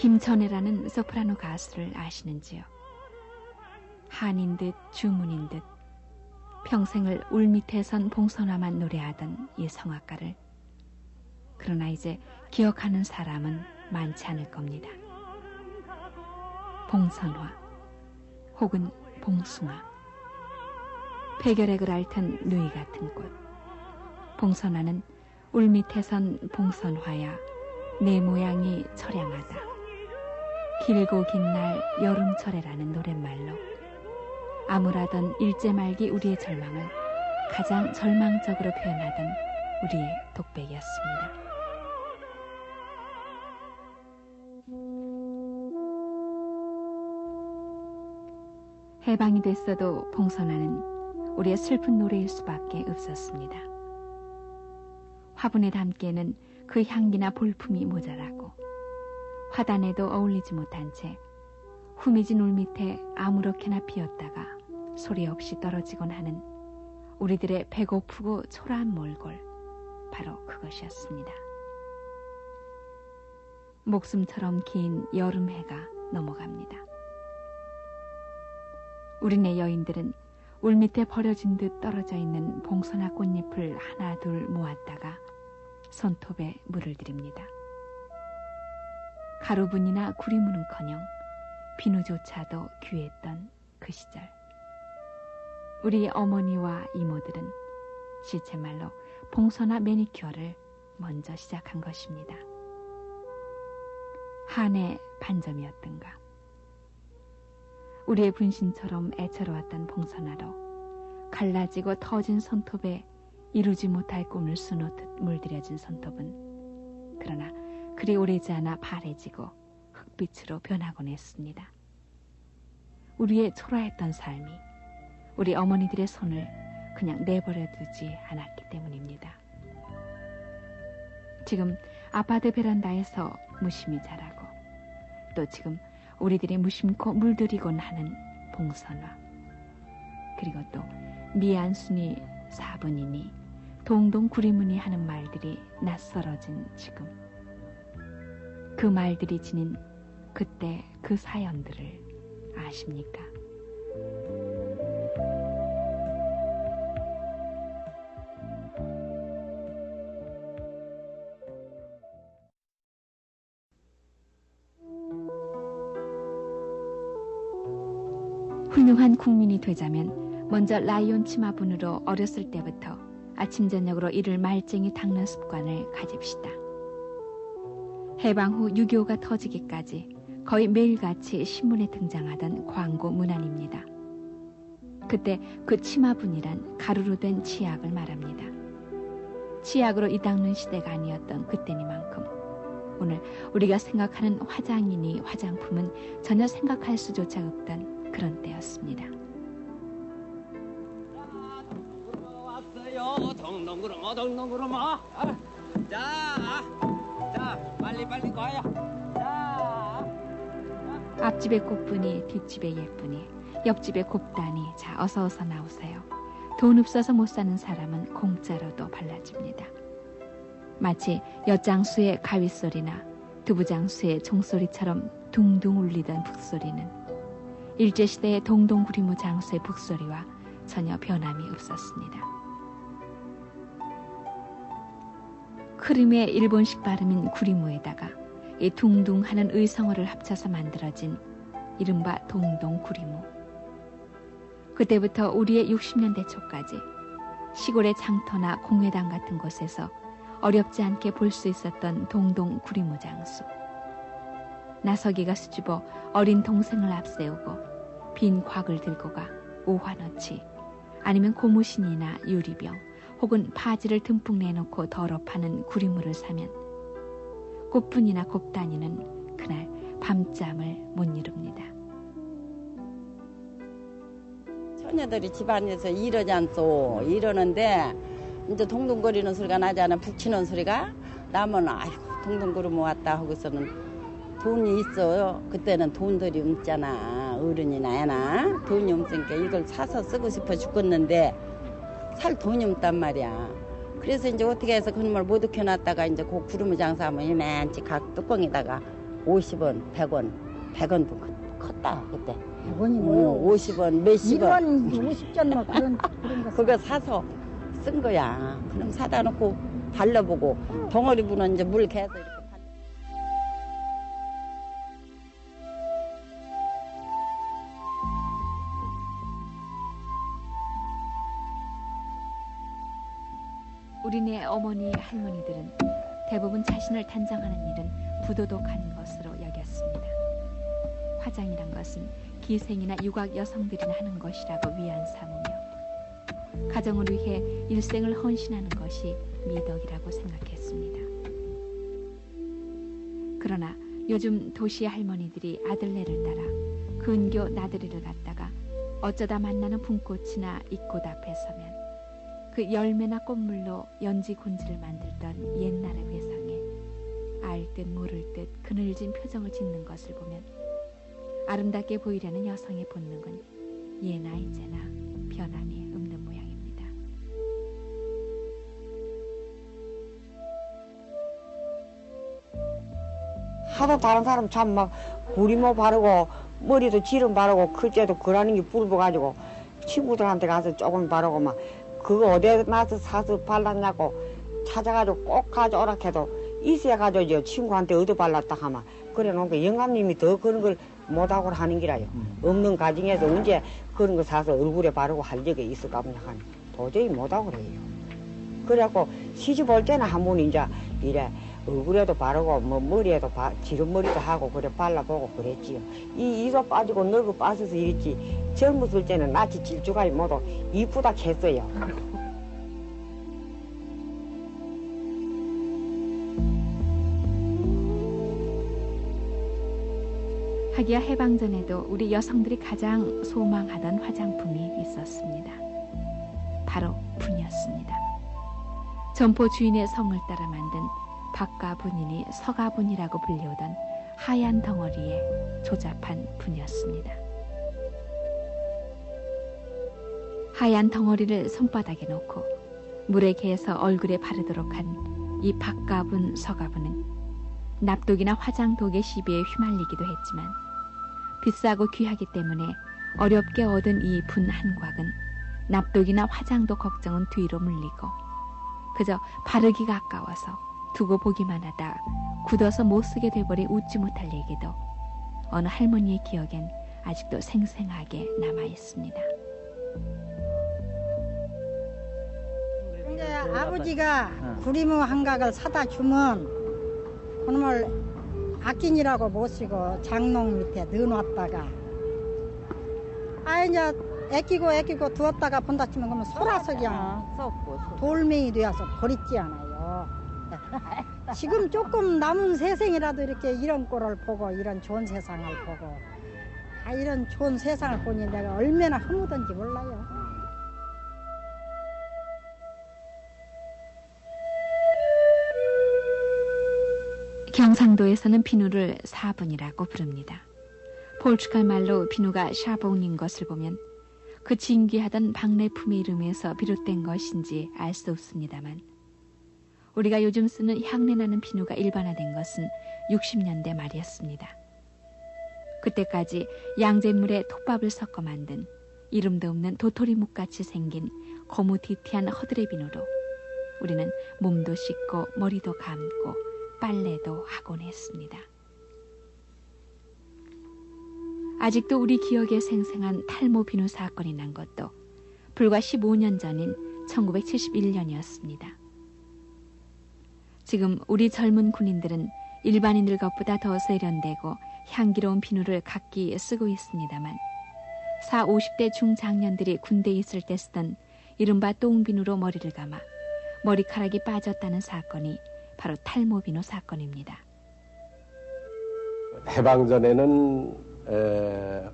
김천애라는 소프라노 가수를 아시는지요? 한인 듯 주문인 듯 평생을 울밑에선 봉선화만 노래하던 이 성악가를 그러나 이제 기억하는 사람은 많지 않을 겁니다. 봉선화 혹은 봉숭아, 폐결핵을 앓던 누이 같은 꽃. 봉선화는 울밑에선 봉선화야 내 모양이 처량하다. 길고 긴 날 여름철에라는 노랫말로 암울하던 일제 말기 우리의 절망을 가장 절망적으로 표현하던 우리의 독백이었습니다. 해방이 됐어도 봉선화는 우리의 슬픈 노래일 수밖에 없었습니다. 화분에 담기에는 그 향기나 볼품이 모자라고 화단에도 어울리지 못한 채 후미진 울밑에 아무렇게나 피었다가 소리 없이 떨어지곤 하는 우리들의 배고프고 초라한 몰골, 바로 그것이었습니다. 목숨처럼 긴 여름해가 넘어갑니다. 우리네 여인들은 울밑에 버려진 듯 떨어져 있는 봉선화 꽃잎을 하나 둘 모았다가 손톱에 물을 들입니다. 가루분이나 구리무는커녕 비누조차도 귀했던 그 시절, 우리 어머니와 이모들은 실체말로 봉선화 매니큐어를 먼저 시작한 것입니다. 한의 반점이었던가. 우리의 분신처럼 애처로웠던 봉선화로 갈라지고 터진 손톱에 이루지 못할 꿈을 수놓듯 물들여진 손톱은 그러나 그리 오래지 않아 파래지고 흑빛으로 변하곤 했습니다. 우리의 초라했던 삶이 우리 어머니들의 손을 그냥 내버려두지 않았기 때문입니다. 지금 아파트 베란다에서 무심히 자라고 또 지금 우리들이 무심코 물들이곤 하는 봉선화, 그리고 또 미안순이 사분이니 동동 구리무늬 하는 말들이 낯설어진 지금, 그 말들이 지닌 그때 그 사연들을 아십니까? 훌륭한 국민이 되자면 먼저 라이온 치마분으로 어렸을 때부터 아침 저녁으로 이를 말쟁이 닦는 습관을 가집시다. 해방 후 6.25가 터지기까지 거의 매일같이 신문에 등장하던 광고 문안입니다. 그때 그 치마분이란 가루로 된 치약을 말합니다. 치약으로 이 닦는 시대가 아니었던 그때니만큼 오늘 우리가 생각하는 화장이니 화장품은 전혀 생각할 수조차 없던 그런 때였습니다. 왔어요. 동동구르마. 자, 빨리 가요. 자. 앞집의 꽃분이 뒷집의 예쁜이, 옆집의 곱단이, 자 어서 나오세요. 돈 없어서 못 사는 사람은 공짜로도 발라줍니다. 마치 엿장수의 가위소리나 두부장수의 종소리처럼 둥둥 울리던 북소리는 일제시대의 동동구리무 장수의 북소리와 전혀 변함이 없었습니다. 크림의 일본식 발음인 구리무에다가 이 둥둥하는 의성어를 합쳐서 만들어진 이른바 동동구리무. 그때부터 우리의 60년대 초까지 시골의 장터나 공회당 같은 곳에서 어렵지 않게 볼 수 있었던 동동구리무 장수. 나서기가 수줍어 어린 동생을 앞세우고 빈 곽을 들고 가 오화너치 아니면 고무신이나 유리병 혹은 파지를 듬뿍 내놓고 덜어 파는 구리무를 사면 꽃분이나 곱단이는 그날 밤잠을 못 이룹니다. 처녀들이 집안에서 이러지 않소. 이러는데 이제 동동거리는 소리가 나지 않아. 북치는 소리가 나면 아이고 동동구리무 왔다 하고서는 돈이 있어요. 그때는 돈들이 없잖아. 어른이 나야나 돈이 없으니까 이걸 사서 쓰고 싶어 죽겠는데 살 돈이 없단 말이야. 그래서 이제 어떻게 해서 그놈을 못 익혀놨다가 이제 그 구르무 장사하면 이만치 각 뚜껑에다가 50원, 100원, 100원도 컸다 그때. 100원이 뭐요? 50원, 몇십 원. 1원 50전 뭐 그런 거. 그거 사서 쓴 거야. 그럼 사다 놓고 발라보고 덩어리 부는 이제 물 개서 이렇게. 우리네 어머니 할머니들은 대부분 자신을 단정하는 일은 부도덕한 것으로 여겼습니다. 화장이란 것은 기생이나 유각 여성들이나 하는 것이라고 위안 삼으며 가정을 위해 일생을 헌신하는 것이 미덕이라고 생각했습니다. 그러나 요즘 도시 할머니들이 아들네를 따라 근교 나들이를 갔다가 어쩌다 만나는 붕꽃이나 잎꽃 앞에 서면 그 열매나 꽃물로 연지 곤지를 만들던 옛날의 회상에 알 듯 모를 듯 그늘진 표정을 짓는 것을 보면 아름답게 보이려는 여성의 본능은 예나 이제나 변함이 없는 모양입니다. 하도 다른 사람 참 막 구리모 바르고 머리도 지름 바르고 클때도 그라는 게 붉어가지고 친구들한테 가서 조금 바르고 막 그거 어디에 나서 사서 발랐냐고 찾아가지고 꼭 가져오라 해도 있어야가지고 저 친구한테 어디 발랐다 하면 그래 놓으니까 영감님이 더 그런 걸 못하고 하는 기라요. 없는 가정에서 언제 그런 거 사서 얼굴에 바르고 할 적이 있을까 보냐 하니 도저히 못하고 그래요. 그래갖고 시집 올 때는 한 번 이제 이래 얼굴에도 바르고 뭐 머리에도 지름머리도 하고 그래 발라보고 그랬지요. 이도 빠지고 늙어 빠져서 이랬지 젊었을 때는 낯이 질주가이 모두 이쁘다 했어요. 하기야 해방 전에도 우리 여성들이 가장 소망하던 화장품이 있었습니다. 바로 분이었습니다. 점포 주인의 성을 따라 만든 박가분이니 서가분이라고 불리우던 하얀 덩어리에 조잡한 분이었습니다. 하얀 덩어리를 손바닥에 놓고 물에 개서 얼굴에 바르도록 한 이 박가분, 서가분은 납독이나 화장독의 시비에 휘말리기도 했지만 비싸고 귀하기 때문에 어렵게 얻은 이 분 한 곽은 납독이나 화장독 걱정은 뒤로 물리고 그저 바르기가 아까워서 두고 보기만 하다 굳어서 못쓰게 돼버린 웃지 못할 얘기도 어느 할머니의 기억엔 아직도 생생하게 남아있습니다. 이제 아버지가 구리모 한각을 사다 주면 그놈을 악긴이라고 모시고 장롱 밑에 넣어놨다가 이제 애끼고 두었다가 본다 치면 그러면 소라서 그냥 돌멩이 되어서 버렸지 않아요. 지금 조금 남은 세상이라도 이렇게 이런 꼴을 보고 이런 좋은 세상을 보고 이런 좋은 세상을 보니 내가 얼마나 허무던지 몰라요. 경상도에서는 비누를 사분이라고 부릅니다. 포르투갈 말로 비누가 샤봉인 것을 보면 그 진귀하던 박래품의 이름에서 비롯된 것인지 알 수 없습니다만 우리가 요즘 쓰는 향내나는 비누가 일반화된 것은 60년대 말이었습니다. 그때까지 양잿물에 톱밥을 섞어 만든 이름도 없는 도토리묵같이 생긴 거무튀튀한 허드레 비누로 우리는 몸도 씻고 머리도 감고 빨래도 하곤 했습니다. 아직도 우리 기억에 생생한 탈모 비누 사건이 난 것도 불과 15년 전인 1971년이었습니다. 지금 우리 젊은 군인들은 일반인들 것보다 더 세련되고 향기로운 비누를 각기 쓰고 있습니다만 40, 50대 중장년들이 군대에 있을 때 쓰던 이른바 똥비누로 머리를 감아 머리카락이 빠졌다는 사건이 바로 탈모비누 사건입니다. 해방 전에는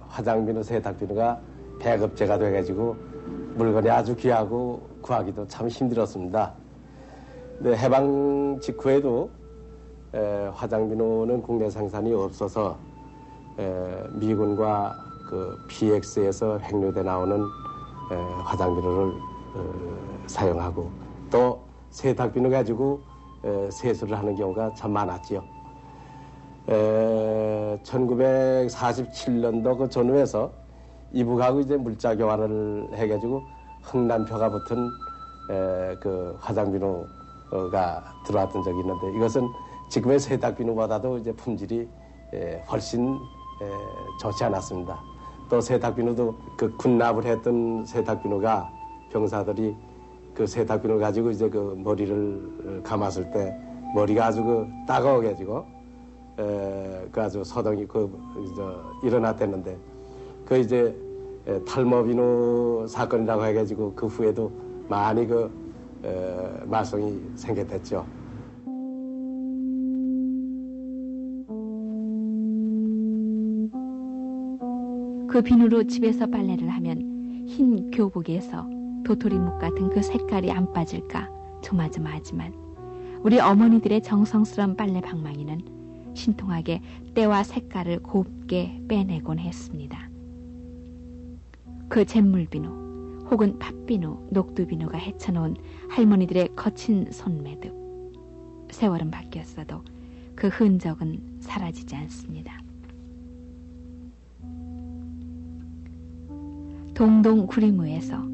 화장비누, 세탁비누가 배급제가 돼가지고 물건이 아주 귀하고 구하기도 참 힘들었습니다. 근데 해방 직후에도 화장비누는 국내 생산이 없어서 미군과 그 PX에서 획류돼 나오는 화장비누를 사용하고 또 세탁비누 가지고 세수를 하는 경우가 참 많았지요. 1947년도 그 전후에서 이북하고 이제 물자 교환을 해가지고 흥남표가 붙은 그 화장비누가 들어왔던 적이 있는데 이것은 지금의 세탁비누보다도 이제 품질이 훨씬 좋지 않았습니다. 또 세탁비누도 그 군납을 했던 세탁비누가 병사들이 그 세탁비누를 가지고 이제 그 머리를 감았을 때 머리가 아주 그 따가워가지고 그 아주 소동이 일어났댔는데 그 이제 탈모비누 사건이라고 해가지고 그 후에도 많이 그 말썽이 생겼댔죠. 그 비누로 집에서 빨래를 하면 흰 교복에서 도토리묵 같은 그 색깔이 안 빠질까 조마조마하지만 우리 어머니들의 정성스러운 빨래 방망이는 신통하게 때와 색깔을 곱게 빼내곤 했습니다. 그 잿물비누 혹은 팥비누, 녹두비누가 헤쳐놓은 할머니들의 거친 손매듭. 세월은 바뀌었어도 그 흔적은 사라지지 않습니다. 동동 구리무에서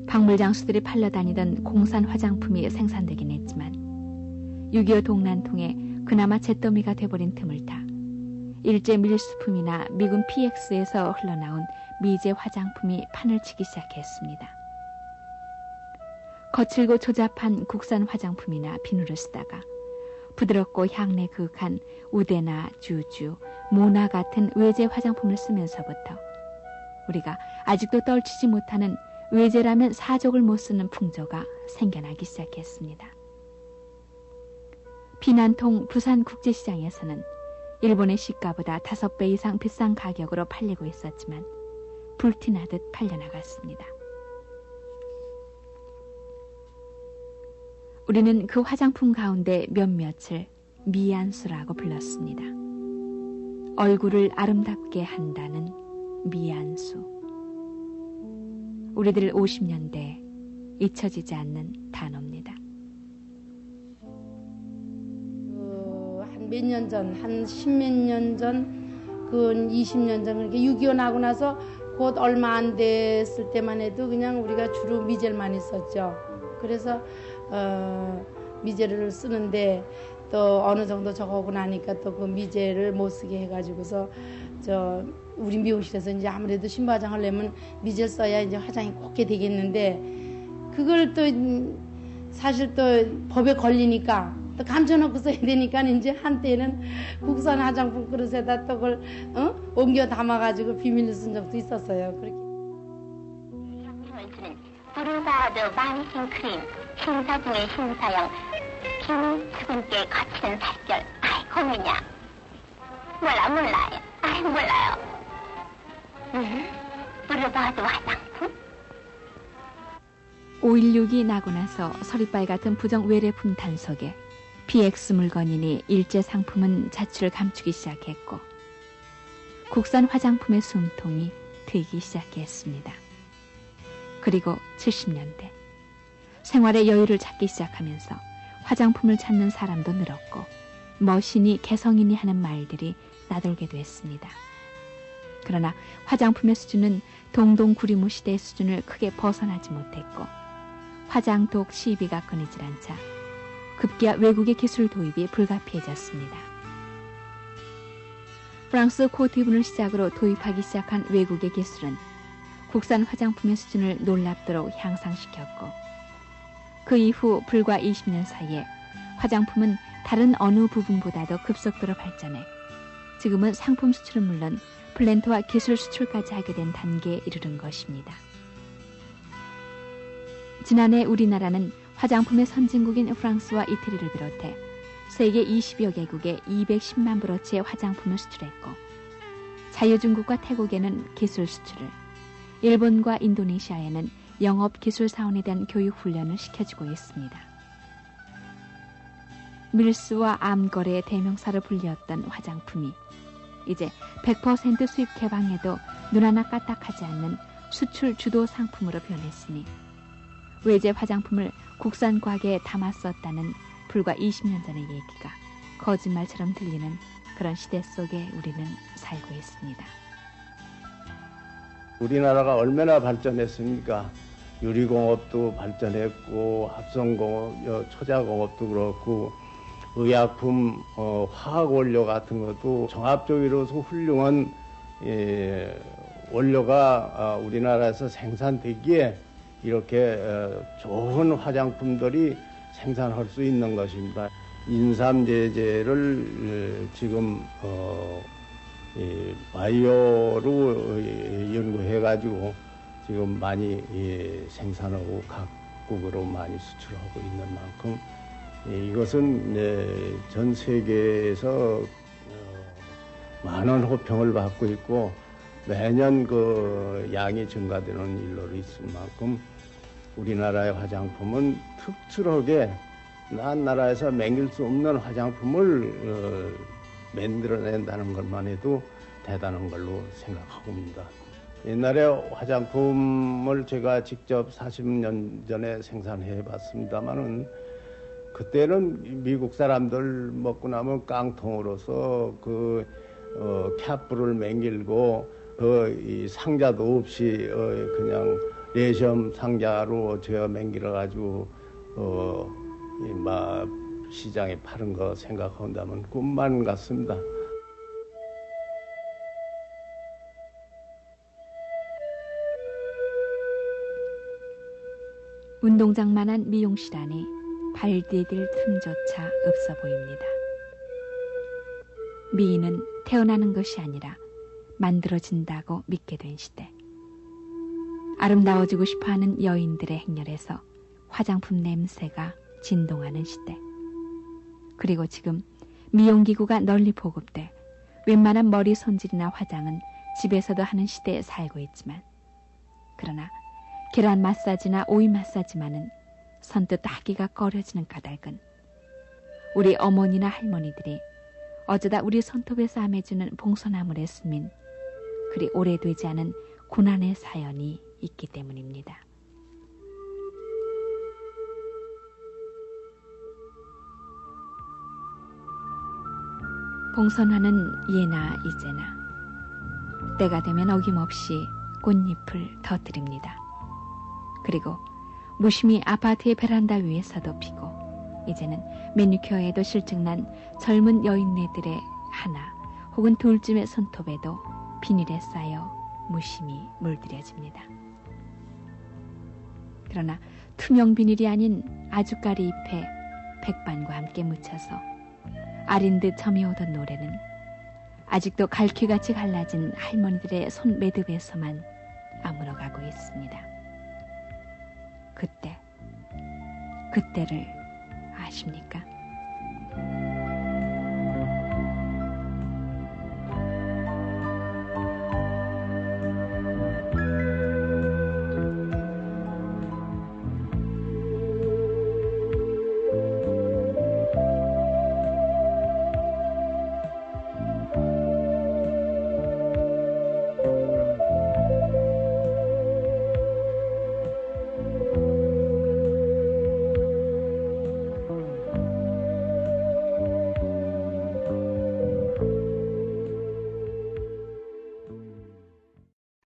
박물장수들이 팔려다니던 공산 화장품이 생산되긴 했지만 6.25 동란통에 그나마 잿더미가 돼버린 틈을 타 일제 밀수품이나 미군 PX에서 흘러나온 미제 화장품이 판을 치기 시작했습니다. 거칠고 조잡한 국산 화장품이나 비누를 쓰다가 부드럽고 향내 그윽한 우대나 주주, 모나 같은 외제 화장품을 쓰면서부터 우리가 아직도 떨치지 못하는 외제라면 사족을 못 쓰는 풍조가 생겨나기 시작했습니다. 비난통 부산국제시장에서는 일본의 시가보다 5배 이상 비싼 가격으로 팔리고 있었지만 불티나듯 팔려나갔습니다. 우리는 그 화장품 가운데 몇몇을 미안수라고 불렀습니다. 얼굴을 아름답게 한다는 미안수. 우리들 50년대에 잊혀지지 않는 단어입니다. 한 몇 년 전, 한 10몇 년 전, 그 20년 전, 그렇게 6.25 나고 나서 곧 얼마 안 됐을 때만 해도 그냥 우리가 주로 미제를 많이 썼죠. 그래서 미제를 쓰는데 또 어느 정도 저거고 나니까 또 그 미제를 못 쓰게 해가지고서 우리 미용실에서 이제 아무래도 신부화장 하려면 미제를 써야 이제 화장이 곱게 되겠는데 그걸 또 사실 또 법에 걸리니까 또 감춰놓고 써야 되니까 이제 한때는 국산 화장품 그릇에다 또 그걸 옮겨 담아가지고 비밀로 쓴 적도 있었어요. 그렇게. 브루바드 만신 크림 신사 중의 신사형 김수근께 거치는 살결 아이고 뭐냐 몰라요 아이 몰라요 브루바드 화장품 5.16이 나고 나서 서리빨 같은 부정 외래품 단속에 PX 물건이니 일제 상품은 자취를 감추기 시작했고 국산 화장품의 숨통이 트이기 시작했습니다. 그리고 70년대 생활의 여유를 찾기 시작하면서 화장품을 찾는 사람도 늘었고 머신이 개성이니 하는 말들이 나돌게 됐습니다. 그러나 화장품의 수준은 동동구리무 시대의 수준을 크게 벗어나지 못했고 화장독 시비가 끊이질 않자 급기야 외국의 기술 도입이 불가피해졌습니다. 프랑스 코티분을 시작으로 도입하기 시작한 외국의 기술은 국산 화장품의 수준을 놀랍도록 향상시켰고 그 이후 불과 20년 사이에 화장품은 다른 어느 부분보다도 급속도로 발전해 지금은 상품 수출은 물론 플랜트와 기술 수출까지 하게 된 단계에 이르는 것입니다. 지난해 우리나라는 화장품의 선진국인 프랑스와 이태리를 비롯해 세계 20여 개국에 210만 브로치의 화장품을 수출했고 자유중국과 태국에는 기술 수출을 일본과 인도네시아에는 영업기술 사원에 대한 교육훈련을 시켜주고 있습니다. 밀수와 암거래의 대명사로 불리었던 화장품이 이제 100% 수입 개방에도 눈 하나 까딱하지 않는 수출 주도 상품으로 변했으니 외제 화장품을 국산 과계에 담아 썼다는 불과 20년 전의 얘기가 거짓말처럼 들리는 그런 시대 속에 우리는 살고 있습니다. 우리나라가 얼마나 발전했습니까? 유리공업도 발전했고 합성공업, 초자공업도 그렇고 의약품, 화학원료 같은 것도 종합적으로서 훌륭한 원료가 우리나라에서 생산되기에 이렇게 좋은 화장품들이 생산할 수 있는 것입니다. 인삼제제를 지금 바이오로 연구해가지고 지금 많이 생산하고 각국으로 많이 수출하고 있는 만큼 이것은 전 세계에서 많은 호평을 받고 있고 매년 그 양이 증가되는 일로 있을 만큼 우리나라의 화장품은 특출하게 난 나라에서 맹길 수 없는 화장품을 만들어낸다는 것만 해도 대단한 걸로 생각하고 있습니다. 옛날에 화장품을 제가 직접 40년 전에 생산해 봤습니다만은 그때는 미국 사람들 먹고 나면 깡통으로서 그 캡불을 맹길고 이 상자도 없이 그냥 레시엄 상자로 제가 맹길어 가지고 막 시장에 파는 거 생각한다면 꿈만 같습니다. 운동장만한 미용실 안에 발 디딜 틈조차 없어 보입니다. 미인은 태어나는 것이 아니라 만들어진다고 믿게 된 시대. 아름다워지고 싶어하는 여인들의 행렬에서 화장품 냄새가 진동하는 시대. 그리고 지금 미용기구가 널리 보급돼 웬만한 머리 손질이나 화장은 집에서도 하는 시대에 살고 있지만, 그러나 계란 마사지나 오이 마사지만은 선뜻 하기가 꺼려지는 까닭은 우리 어머니나 할머니들이 어쩌다 우리 손톱에서 암해주는 봉소나물에 스민 그리 오래되지 않은 고난의 사연이 있기 때문입니다. 봉선화는 예나 이제나 때가 되면 어김없이 꽃잎을 터뜨립니다. 그리고 무심히 아파트의 베란다 위에서도 피고 이제는 매니큐어에도 실증난 젊은 여인네들의 하나 혹은 둘쯤의 손톱에도 비닐에 쌓여 무심히 물들여집니다. 그러나 투명 비닐이 아닌 아주까리 잎에 백반과 함께 묻혀서 아린 듯 점이오던 노래는 아직도 갈퀴같이 갈라진 할머니들의 손 매듭에서만 아물어가고 있습니다. 그때를 아십니까?